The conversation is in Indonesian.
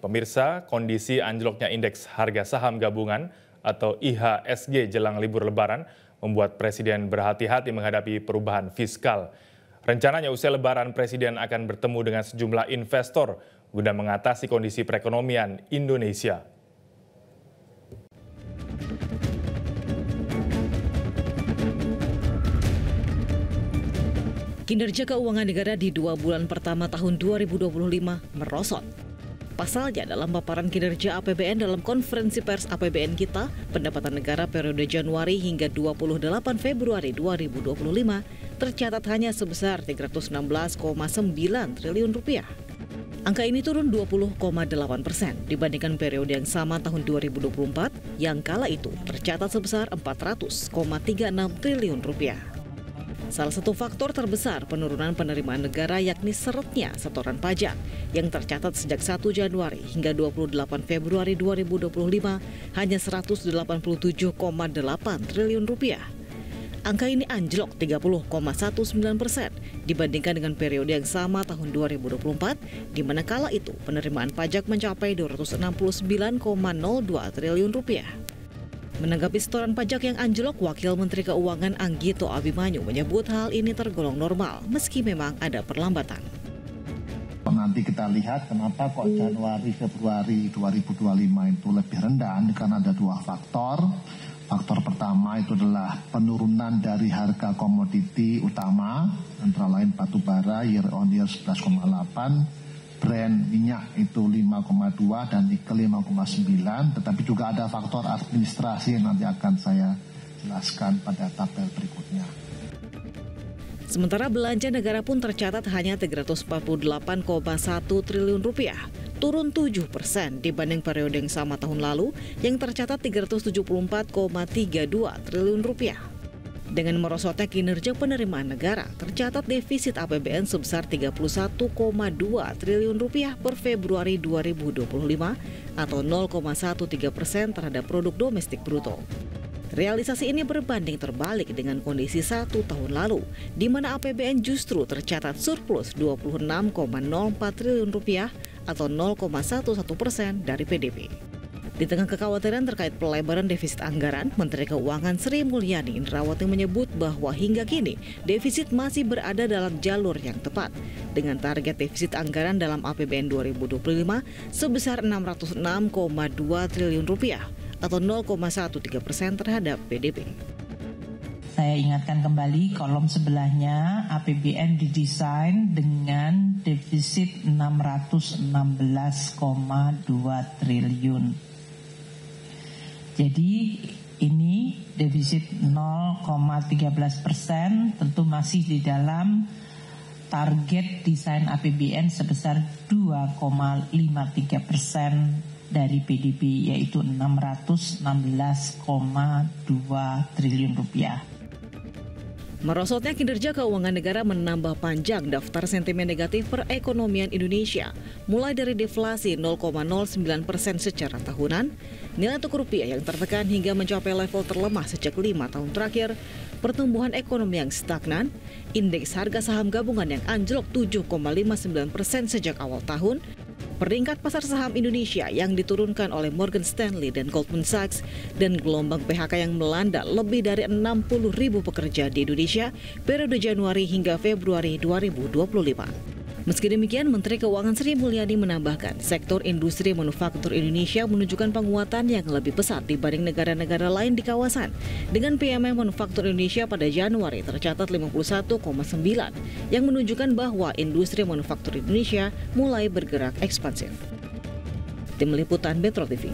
Pemirsa, kondisi anjloknya indeks harga saham gabungan atau IHSG jelang libur Lebaran membuat Presiden berhati-hati menghadapi perubahan fiskal. Rencananya usai Lebaran, Presiden akan bertemu dengan sejumlah investor guna mengatasi kondisi perekonomian Indonesia. Kinerja keuangan negara di 2 bulan pertama tahun 2025 merosot. Pasalnya, dalam paparan kinerja APBN dalam konferensi pers APBN kita, pendapatan negara periode Januari hingga 28 Februari 2025 tercatat hanya sebesar 316,9 triliun rupiah. Angka ini turun 20,8% dibandingkan periode yang sama tahun 2024 yang kala itu tercatat sebesar 400,36 triliun rupiah. Salah satu faktor terbesar penurunan penerimaan negara yakni seretnya setoran pajak yang tercatat sejak 1 Januari hingga 28 Februari 2025 hanya 187,8 triliun rupiah. Angka ini anjlok 30,19% dibandingkan dengan periode yang sama tahun 2024 di mana kala itu penerimaan pajak mencapai 269,02 triliun rupiah. Menanggapi setoran pajak yang anjlok, Wakil Menteri Keuangan Anggito Abimanyu menyebut hal ini tergolong normal meski memang ada perlambatan. Nanti kita lihat kenapa kok Januari Februari 2025 itu lebih rendah karena ada dua faktor. Faktor pertama itu adalah penurunan dari harga komoditi utama antara lain batu bara year on year 11,8. Brand minyak itu 5,2 dan nikel 5,9, tetapi juga ada faktor administrasi yang nanti akan saya jelaskan pada tabel berikutnya. Sementara belanja negara pun tercatat hanya 348,1 triliun rupiah, turun 7% dibanding periode yang sama tahun lalu yang tercatat 374,32 triliun rupiah. Dengan merosotnya kinerja penerimaan negara, tercatat defisit APBN sebesar 31,2 triliun rupiah per Februari 2025 atau 0,13% terhadap produk domestik bruto. Realisasi ini berbanding terbalik dengan kondisi 1 tahun lalu, di mana APBN justru tercatat surplus 26,04 triliun rupiah atau 0,11% dari PDB. Di tengah kekhawatiran terkait pelebaran defisit anggaran, Menteri Keuangan Sri Mulyani Indrawati menyebut bahwa hingga kini defisit masih berada dalam jalur yang tepat, dengan target defisit anggaran dalam APBN 2025 sebesar 606,2 triliun rupiah atau 0,13% terhadap PDB. Saya ingatkan kembali kolom sebelahnya, APBN didesain dengan defisit 616,2 triliun. Jadi ini defisit 0,13% tentu masih di dalam target desain APBN sebesar 2,53% dari PDB yaitu 616,2 triliun rupiah. Merosotnya kinerja keuangan negara menambah panjang daftar sentimen negatif perekonomian Indonesia, mulai dari deflasi 0,09% secara tahunan, nilai tukar rupiah yang tertekan hingga mencapai level terlemah sejak 5 tahun terakhir, pertumbuhan ekonomi yang stagnan, indeks harga saham gabungan yang anjlok 7,59% sejak awal tahun, peringkat pasar saham Indonesia yang diturunkan oleh Morgan Stanley dan Goldman Sachs, dan gelombang PHK yang melanda lebih dari 60.000 pekerja di Indonesia periode Januari hingga Februari 2025. Meski demikian, Menteri Keuangan Sri Mulyani menambahkan sektor industri manufaktur Indonesia menunjukkan penguatan yang lebih pesat dibanding negara-negara lain di kawasan. Dengan PMI manufaktur Indonesia pada Januari tercatat 51,9 yang menunjukkan bahwa industri manufaktur Indonesia mulai bergerak ekspansif. Tim Liputan Metro TV.